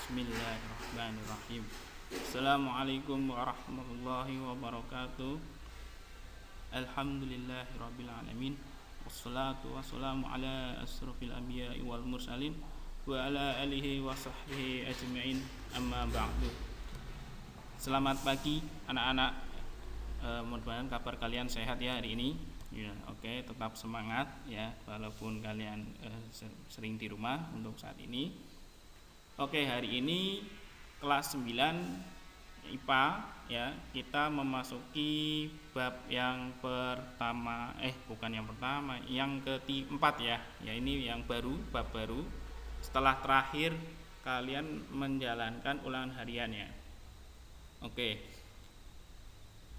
Bismillahirrahmanirrahim. Assalamualaikum warahmatullahi wabarakatuh. Alhamdulillahirabbil alamin. Wassalatu wassalamu ala asrofil anbiya'i wal mursalin wa ala alihi wa sahbihi ajma'in. Amma ba'du. Selamat pagi anak-anak. Mudah-mudahan kabar kalian sehat ya hari ini. Ya, oke, tetap semangat ya walaupun kalian sering di rumah untuk saat ini. Oke, hari ini kelas 9 IPA ya, kita memasuki bab yang pertama, bukan yang pertama, yang keempat ya. Ya, ini yang baru, bab baru. Setelah terakhir kalian menjalankan ulangan harian ya. Oke.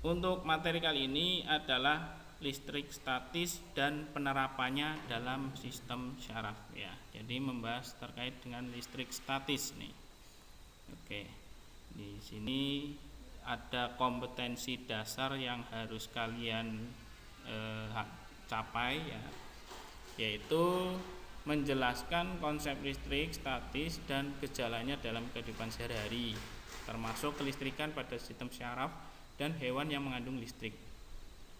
Untuk materi kali ini adalah listrik statis dan penerapannya dalam sistem syaraf ya. Jadi membahas terkait dengan listrik statis nih. Oke. Di sini ada kompetensi dasar yang harus kalian capai ya, yaitu menjelaskan konsep listrik statis dan gejalanya dalam kehidupan sehari-hari, termasuk kelistrikan pada sistem syaraf dan hewan yang mengandung listrik.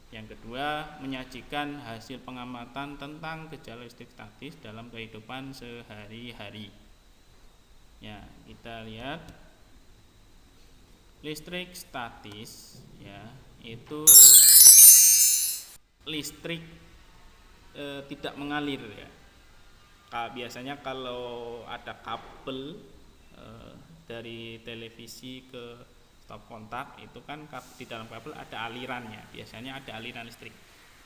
Yang kedua, menyajikan hasil pengamatan tentang gejala listrik statis dalam kehidupan sehari-hari. Ya, kita lihat listrik statis ya, itu listrik tidak mengalir ya. Biasanya kalau ada kabel dari televisi ke stop kontak itu kan di dalam kabel ada alirannya, biasanya ada aliran listrik.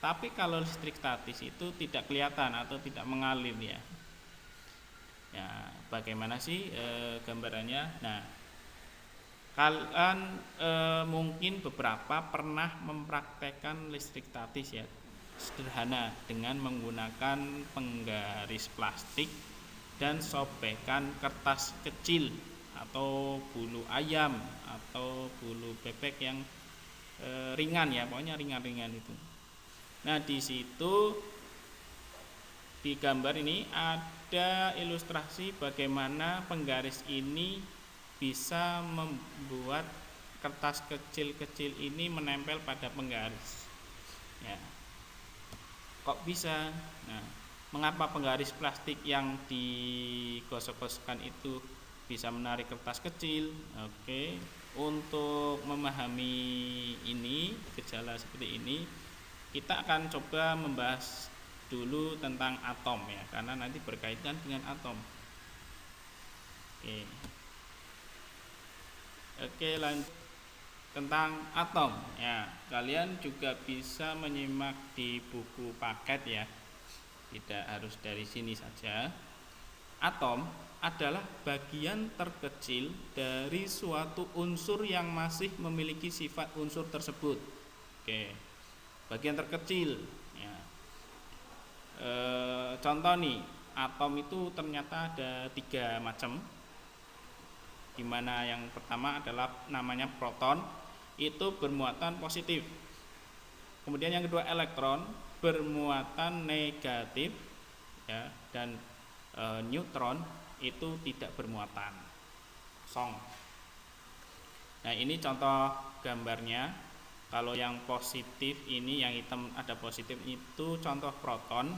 Tapi kalau listrik statis itu tidak kelihatan atau tidak mengalir ya. Ya, bagaimana sih gambarannya? Nah, kalian mungkin beberapa pernah mempraktekkan listrik statis ya, sederhana dengan menggunakan penggaris plastik dan sobekan kertas kecil atau bulu ayam atau bulu bebek yang ringan ya, pokoknya ringan-ringan itu. Nah, di situ di gambar ini ada ilustrasi bagaimana penggaris ini bisa membuat kertas kecil-kecil ini menempel pada penggaris. Ya. Kok bisa? Nah, mengapa penggaris plastik yang digosok-gosokkan itu bisa menarik kertas kecil? Oke, untuk memahami ini, gejala seperti ini, kita akan coba membahas dulu tentang atom ya, karena nanti berkaitan dengan atom. Oke, lanjut tentang atom ya. Kalian juga bisa menyimak di buku paket ya, tidak harus dari sini saja. Atom adalah bagian terkecil dari suatu unsur yang masih memiliki sifat unsur tersebut. Oke, bagian terkecil ya. Contoh nih, atom itu ternyata ada 3 macam, dimana yang pertama adalah namanya proton, itu bermuatan positif. Kemudian yang kedua elektron, bermuatan negatif ya, dan neutron itu tidak bermuatan, kosong. Nah, ini contoh gambarnya. Kalau yang positif ini, yang hitam ada positif itu contoh proton.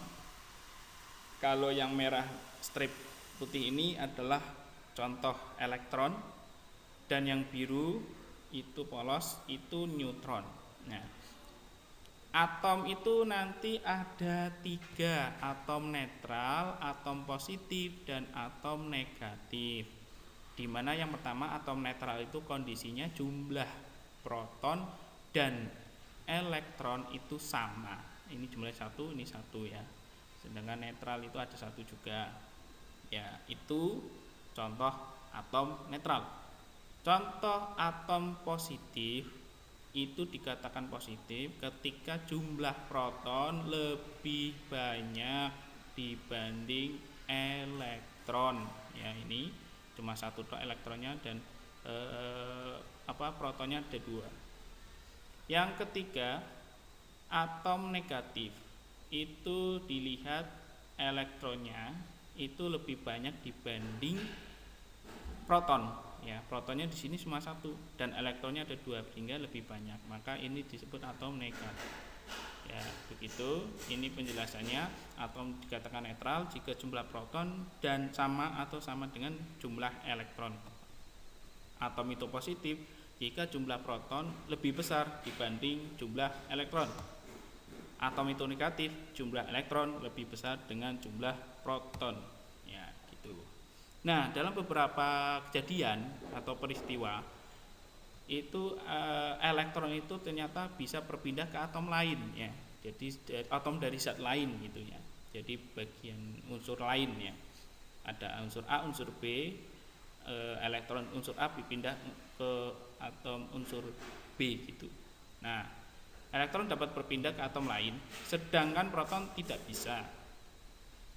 Kalau yang merah strip putih ini adalah contoh elektron, dan yang biru itu polos itu neutron. Nah, atom itu nanti ada 3, atom netral, atom positif, dan atom negatif. Dimana yang pertama atom netral itu kondisinya jumlah proton dan elektron itu sama. Ini jumlah 1, ini 1 ya. Sedangkan netral itu ada 1 juga. Ya, itu contoh atom netral. Contoh atom positif itu dikatakan positif ketika jumlah proton lebih banyak dibanding elektron. Ya, ini cuma 1 tok elektronnya dan protonnya ada 2. Yang ketiga, atom negatif itu dilihat elektronnya itu lebih banyak dibanding proton. Ya, protonnya di sini cuma satu dan elektronnya ada dua sehingga lebih banyak. Maka ini disebut atom negatif. Ya, begitu. Ini penjelasannya. Atom dikatakan netral jika jumlah proton dan sama atau sama dengan jumlah elektron. Atom itu positif jika jumlah proton lebih besar dibanding jumlah elektron. Atom itu negatif, jumlah elektron lebih besar dengan jumlah proton. Ya, gitu. Nah, dalam beberapa kejadian atau peristiwa itu elektron itu ternyata bisa berpindah ke atom lain ya. Jadi atom dari zat lain gitu ya. Jadi bagian unsur lain ya. Ada unsur A, unsur B, elektron unsur A dipindah ke atom unsur B gitu. Nah, elektron dapat berpindah ke atom lain, sedangkan proton tidak bisa.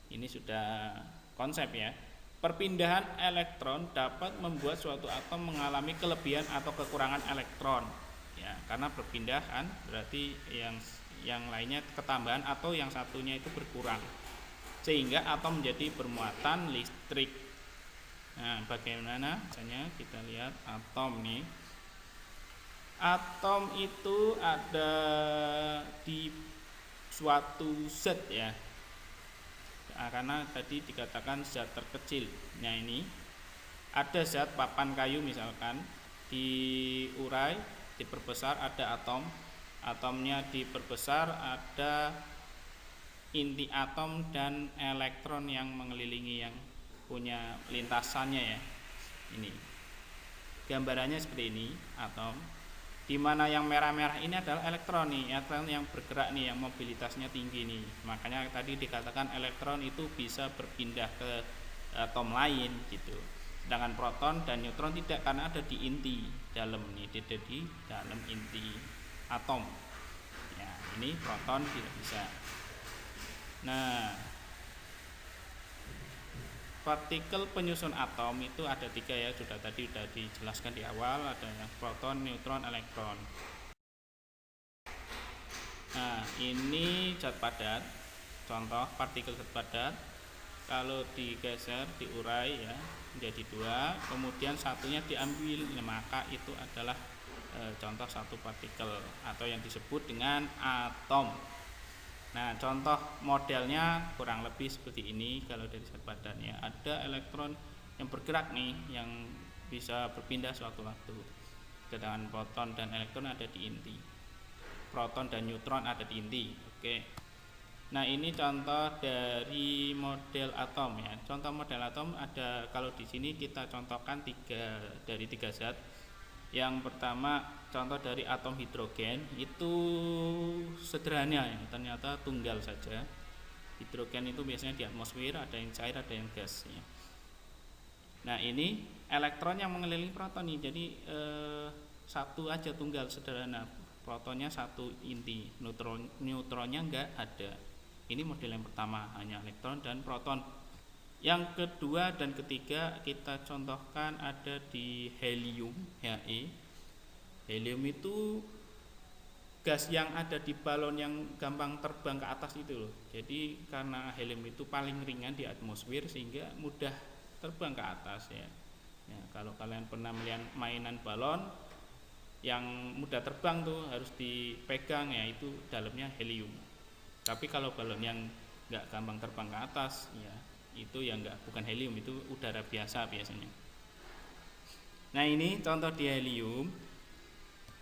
Ini sudah konsep ya. Perpindahan elektron dapat membuat suatu atom mengalami kelebihan atau kekurangan elektron. Ya, karena perpindahan berarti yang lainnya ketambahan atau yang satunya itu berkurang. Sehingga atom menjadi bermuatan listrik. Nah, bagaimana? Misalnya kita lihat atom nih. Atom itu ada di suatu zat ya. Karena tadi dikatakan zat terkecil. Nah, ini ada zat papan kayu misalkan diurai, diperbesar ada atom. Atomnya diperbesar ada inti atom dan elektron yang mengelilingi yang punya lintasannya ya. Ini. Gambarannya seperti ini, atom. Di mana yang merah-merah ini adalah elektron nih, elektron yang bergerak nih, yang mobilitasnya tinggi nih. Makanya tadi dikatakan elektron itu bisa berpindah ke atom lain gitu. Sedangkan proton dan neutron tidak, karena ada di inti dalam nih, ada di dalam inti atom. Ya, ini proton tidak bisa. Nah, partikel penyusun atom itu ada 3 ya, sudah dijelaskan di awal, ada yang proton, neutron, elektron. Nah, ini zat padat, contoh partikel zat padat. Kalau digeser, diurai ya menjadi 2, kemudian satunya diambil, maka itu adalah contoh satu partikel atau yang disebut dengan atom. Nah, contoh modelnya kurang lebih seperti ini. Kalau dari zat padat ya, ada elektron yang bergerak nih, yang bisa berpindah suatu waktu. Sedangkan proton dan elektron ada di inti. Proton dan neutron ada di inti. Oke. Nah, ini contoh dari model atom ya. Contoh model atom ada, kalau di sini kita contohkan 3 zat. Yang pertama contoh dari atom hidrogen, itu sederhana ya, ternyata tunggal saja. Hidrogen itu biasanya di atmosfer, ada yang cair, ada yang gas ya. Nah, ini elektron yang mengelilingi proton nih, jadi satu aja, tunggal, sederhana. Protonnya satu inti, neutronnya enggak ada. Ini model yang pertama, hanya elektron dan proton. Yang kedua dan ketiga kita contohkan ada di helium, He. Helium itu gas yang ada di balon yang gampang terbang ke atas itu loh. Jadi karena helium itu paling ringan di atmosfer sehingga mudah terbang ke atas ya. Ya, kalau kalian pernah melihat mainan balon yang mudah terbang tuh harus dipegang ya, itu dalamnya helium. Tapi kalau balon yang nggak gampang terbang ke atas ya, itu yang bukan helium, itu udara biasa biasanya. Nah, ini contoh di helium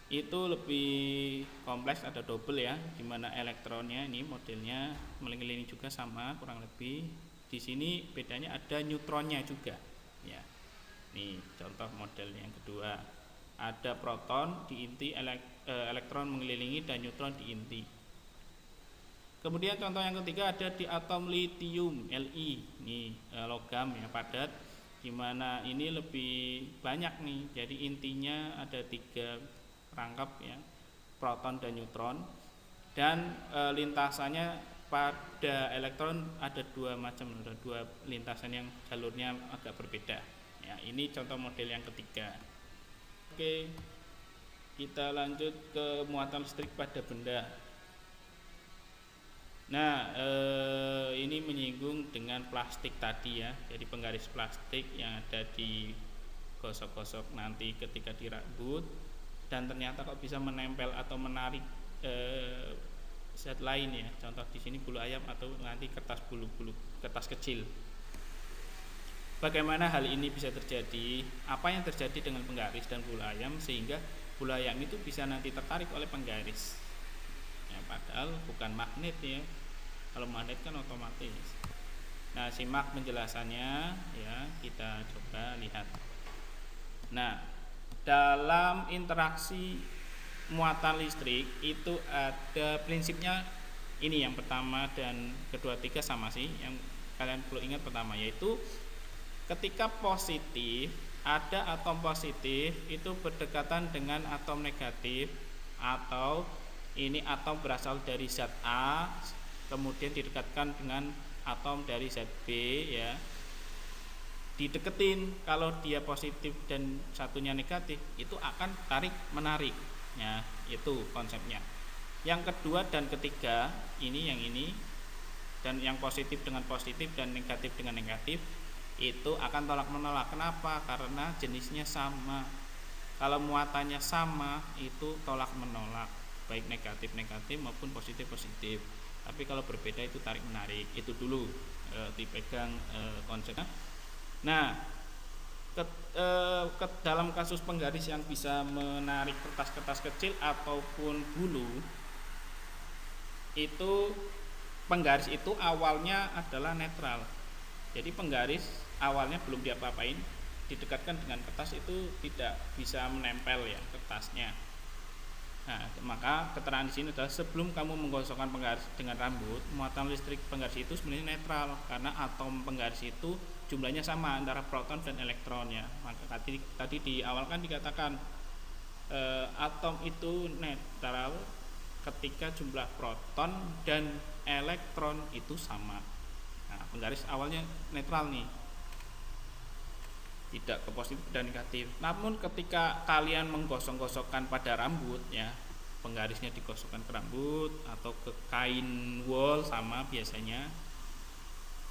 itu lebih kompleks, ada double ya, dimana elektronnya ini modelnya mengelilingi juga sama kurang lebih. Di sini bedanya ada neutronnya juga ya. Nih contoh model yang kedua, ada proton di inti, elektron mengelilingi, dan neutron di inti. Kemudian contoh yang ketiga ada di atom litium, Li, ini logam ya, padat, dimana ini lebih banyak nih. Jadi intinya ada 3 rangkap ya, proton dan neutron, dan lintasannya pada elektron ada 2 macam, ada 2 lintasan yang jalurnya agak berbeda. Ya, ini contoh model yang ketiga. Oke, kita lanjut ke muatan listrik pada benda. Nah, ini menyinggung dengan plastik tadi ya. Jadi penggaris plastik yang ada di gosok-gosok nanti ketika di rambut dan ternyata kok bisa menempel atau menarik zat lain ya. Contoh di sini bulu ayam atau nanti kertas bulu-bulu kertas kecil. Bagaimana hal ini bisa terjadi? Apa yang terjadi dengan penggaris dan bulu ayam sehingga bulu ayam itu bisa nanti tertarik oleh penggaris? Ya, padahal bukan magnet ya. Kalau magnet kan otomatis. Nah, simak penjelasannya ya, kita coba lihat. Nah, dalam interaksi muatan listrik itu ada prinsipnya ini, yang pertama dan kedua tiga sama sih. Yang kalian perlu ingat pertama yaitu ketika positif, ada atom positif itu berdekatan dengan atom negatif, atau ini atom berasal dari zat A kemudian didekatkan dengan atom dari zat B ya. Dideketin, kalau dia positif dan satunya negatif itu akan tarik menarik ya, itu konsepnya. Yang kedua dan ketiga ini, yang ini dan yang positif dengan positif dan negatif dengan negatif itu akan tolak menolak. Kenapa? Karena jenisnya sama. Kalau muatannya sama itu tolak menolak, baik negatif negatif maupun positif positif. Tapi kalau berbeda itu tarik menarik. Itu dulu dipegang konsepnya. Nah, dalam kasus penggaris yang bisa menarik kertas-kertas kecil ataupun bulu, itu penggaris itu awalnya adalah netral. Jadi penggaris awalnya belum diapa-apain, didekatkan dengan kertas itu tidak bisa menempel ya kertasnya. Nah, maka keterangan di sini adalah sebelum kamu menggosokkan penggaris dengan rambut, muatan listrik penggaris itu sebenarnya netral karena atom penggaris itu jumlahnya sama antara proton dan elektron ya. Maka tadi di awal kan dikatakan atom itu netral ketika jumlah proton dan elektron itu sama. Nah, penggaris awalnya netral nih, tidak ke positif dan negatif. Namun ketika kalian menggosok-gosokkan pada rambut ya, penggarisnya digosokkan ke rambut atau ke kain wol sama biasanya,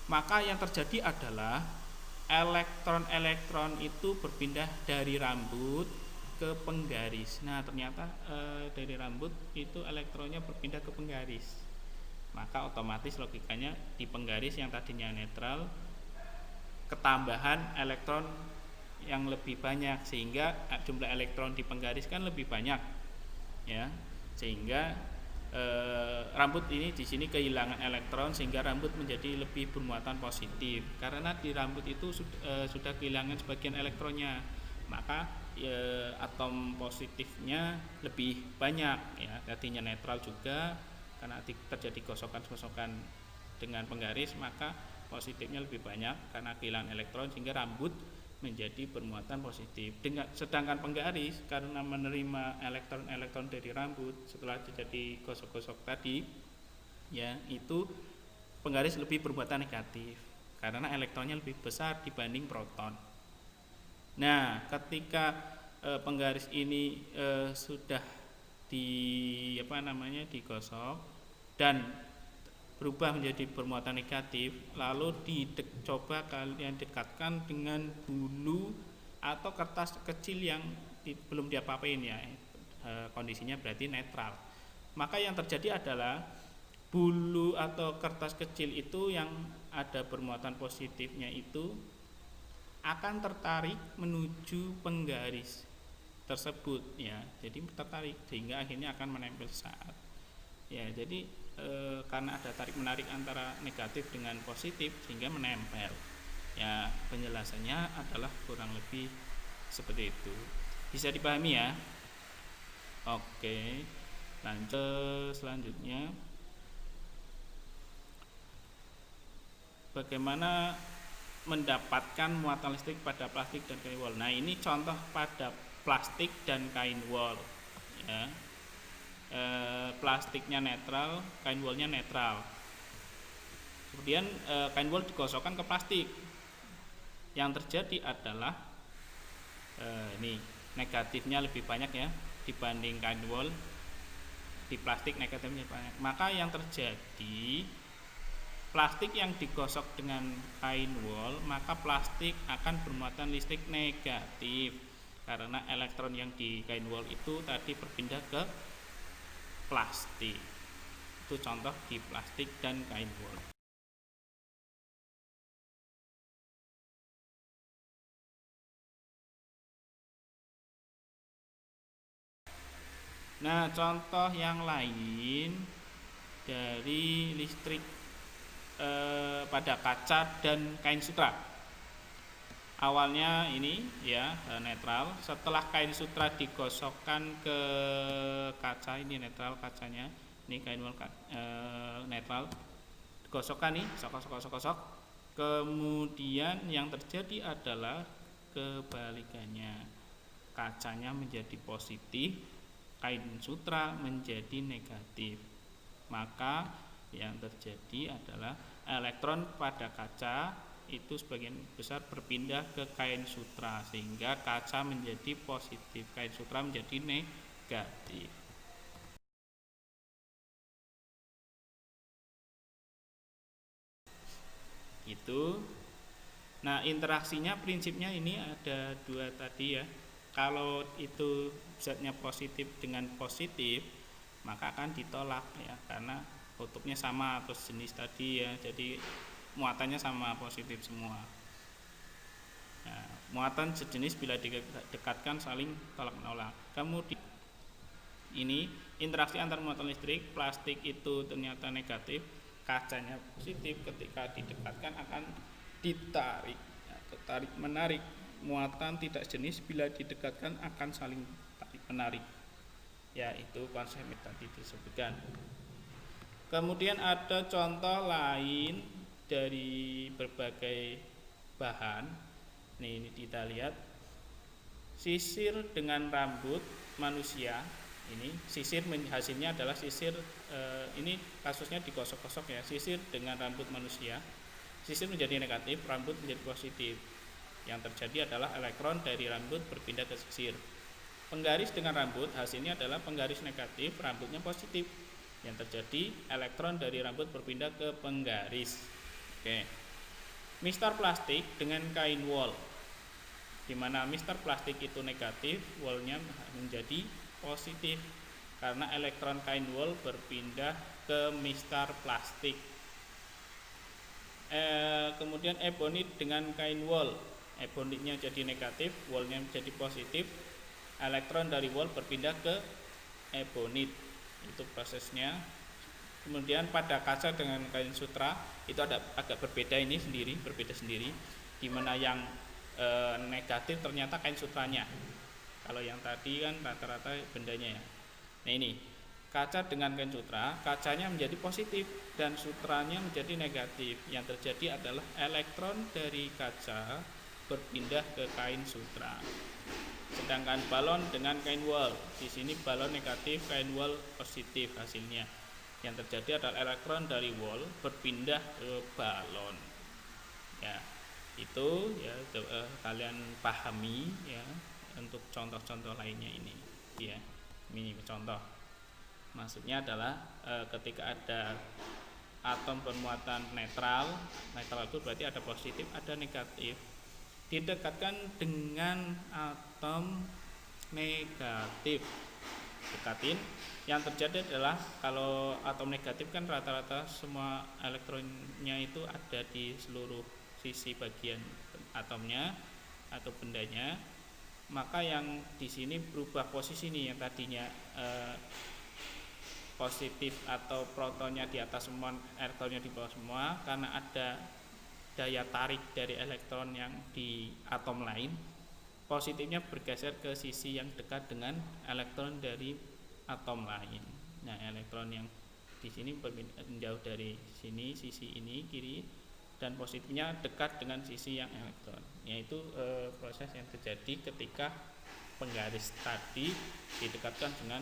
maka yang terjadi adalah elektron-elektron itu berpindah dari rambut ke penggaris. Nah, ternyata dari rambut itu elektronnya berpindah ke penggaris. Maka otomatis logikanya di penggaris yang tadinya netral ketambahan elektron yang lebih banyak, sehingga jumlah elektron di penggaris kan lebih banyak ya, sehingga rambut ini di sini kehilangan elektron sehingga rambut menjadi lebih bermuatan positif karena di rambut itu sudah kehilangan sebagian elektronnya, maka atom positifnya lebih banyak ya, tadinya netral juga karena terjadi gosokan-gosokan dengan penggaris, maka positifnya lebih banyak karena kehilangan elektron sehingga rambut menjadi bermuatan positif. Sedangkan penggaris karena menerima elektron-elektron dari rambut setelah terjadi gosok-gosok tadi ya, itu penggaris lebih bermuatan negatif karena elektronnya lebih besar dibanding proton. Nah, ketika penggaris ini sudah digosok dan berubah menjadi bermuatan negatif, lalu coba kalian dekatkan dengan bulu atau kertas kecil yang belum diapa-apain ya, kondisinya berarti netral. Maka yang terjadi adalah bulu atau kertas kecil itu yang ada bermuatan positifnya itu akan tertarik menuju penggaris tersebut ya, jadi tertarik sehingga akhirnya akan menempel saat ya. Jadi karena ada tarik menarik antara negatif dengan positif sehingga menempel ya. Penjelasannya adalah kurang lebih seperti itu, bisa dipahami ya. Oke, lanjut selanjutnya, bagaimana mendapatkan muatan listrik pada plastik dan kain wol. Nah, ini contoh pada plastik dan kain wol ya. Plastiknya netral, kain wolnya netral. Kemudian kain wol digosokkan ke plastik. Yang terjadi adalah ini negatifnya lebih banyak ya dibanding kain wol. Di plastik negatifnya banyak. Maka yang terjadi plastik yang digosok dengan kain wol, maka plastik akan bermuatan listrik negatif karena elektron yang di kain wol itu tadi berpindah ke plastik. Itu contoh di plastik dan kain wol. Nah, contoh yang lain dari listrik pada kaca dan kain sutra. Awalnya ini ya netral, setelah kain sutra digosokkan ke kaca, ini netral kacanya, ini kain wol netral, digosokkan nih, gosok, kemudian yang terjadi adalah kebalikannya, kacanya menjadi positif, kain sutra menjadi negatif. Maka yang terjadi adalah elektron pada kaca itu sebagian besar berpindah ke kain sutra sehingga kaca menjadi positif, kain sutra menjadi negatif. Itu. Nah, interaksinya prinsipnya ini ada dua tadi ya. Kalau itu zatnya positif dengan positif, maka akan ditolak ya karena kutubnya sama atau jenis tadi ya. Jadi muatannya sama, positif semua. Nah, muatan sejenis bila didekatkan saling tolak menolak. Kemudian ini interaksi antar muatan listrik, plastik itu ternyata negatif, kacanya positif, ketika didekatkan akan ditarik, tarik menarik. Muatan tidak jenis bila didekatkan akan saling tarik menarik. Ya, itu konsep yang tadi disebutkan. Kemudian ada contoh lain dari berbagai bahan. Ini kita lihat sisir dengan rambut manusia. Ini sisir hasilnya adalah sisir, ini kasusnya digosok-gosok ya, sisir dengan rambut manusia. Sisir menjadi negatif, rambut menjadi positif. Yang terjadi adalah elektron dari rambut berpindah ke sisir. Penggaris dengan rambut hasilnya adalah penggaris negatif, rambutnya positif. Yang terjadi elektron dari rambut berpindah ke penggaris. Oke. Mistar plastik dengan kain wol, di mana mistar plastik itu negatif, wolnya menjadi positif karena elektron kain wol berpindah ke mistar plastik. Kemudian ebonit dengan kain wol, ebonitnya jadi negatif, wolnya menjadi positif, elektron dari wol berpindah ke ebonit. Itu prosesnya. Kemudian pada kaca dengan kain sutra itu ada agak berbeda, ini berbeda sendiri, di mana yang negatif ternyata kain sutranya. Kalau yang tadi kan rata-rata bendanya ya. Nah, ini kaca dengan kain sutra, kacanya menjadi positif dan sutranya menjadi negatif. Yang terjadi adalah elektron dari kaca berpindah ke kain sutra. Sedangkan balon dengan kain wol, di sini balon negatif, kain wol positif hasilnya. Yang terjadi adalah elektron dari wol berpindah ke balon. Ya, itu ya kalian pahami ya untuk contoh-contoh lainnya ini. Ya, ini contoh. Maksudnya adalah ketika ada atom bermuatan netral, netral itu berarti ada positif, ada negatif. Didekatkan dengan atom negatif, dekatin, yang terjadi adalah kalau atom negatif kan rata-rata semua elektronnya itu ada di seluruh sisi bagian atomnya atau bendanya, maka yang di sini berubah posisi nih, yang tadinya positif atau protonnya di atas semua, elektronnya di bawah semua, karena ada daya tarik dari elektron yang di atom lain, positifnya bergeser ke sisi yang dekat dengan elektron dari atom lain. Nah, elektron yang di sini menjauh dari sini, sisi ini kiri, dan positifnya dekat dengan sisi yang elektron. Yaitu proses yang terjadi ketika penggaris tadi didekatkan dengan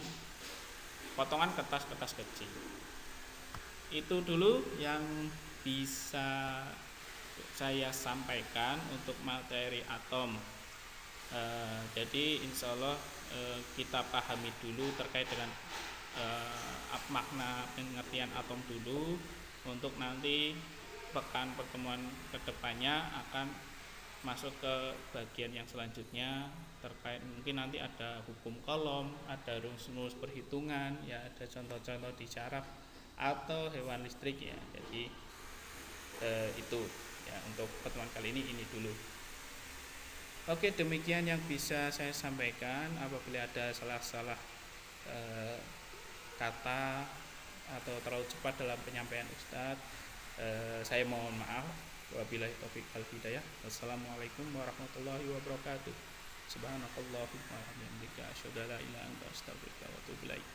potongan kertas-kertas kecil. Itu dulu yang bisa saya sampaikan untuk materi atom. Jadi insya Allah kita pahami dulu terkait dengan makna pengertian atom dulu, untuk nanti pertemuan kedepannya akan masuk ke bagian yang selanjutnya terkait mungkin nanti ada hukum kolom, ada rumus perhitungan, ya ada contoh-contoh di syaraf atau hewan listrik ya. Jadi itu ya untuk pertemuan kali ini dulu. Oke, demikian yang bisa saya sampaikan. Apabila ada salah-salah kata atau terlalu cepat dalam penyampaian Ustadz, saya mohon maaf. Wabillahi taufiq wal hidayah. Wassalamualaikum warahmatullahi wabarakatuh. Subhanakallahumma wa bihamdika asyhadu an la ilaha illa anta astaghfiruka wa atubu ilaik.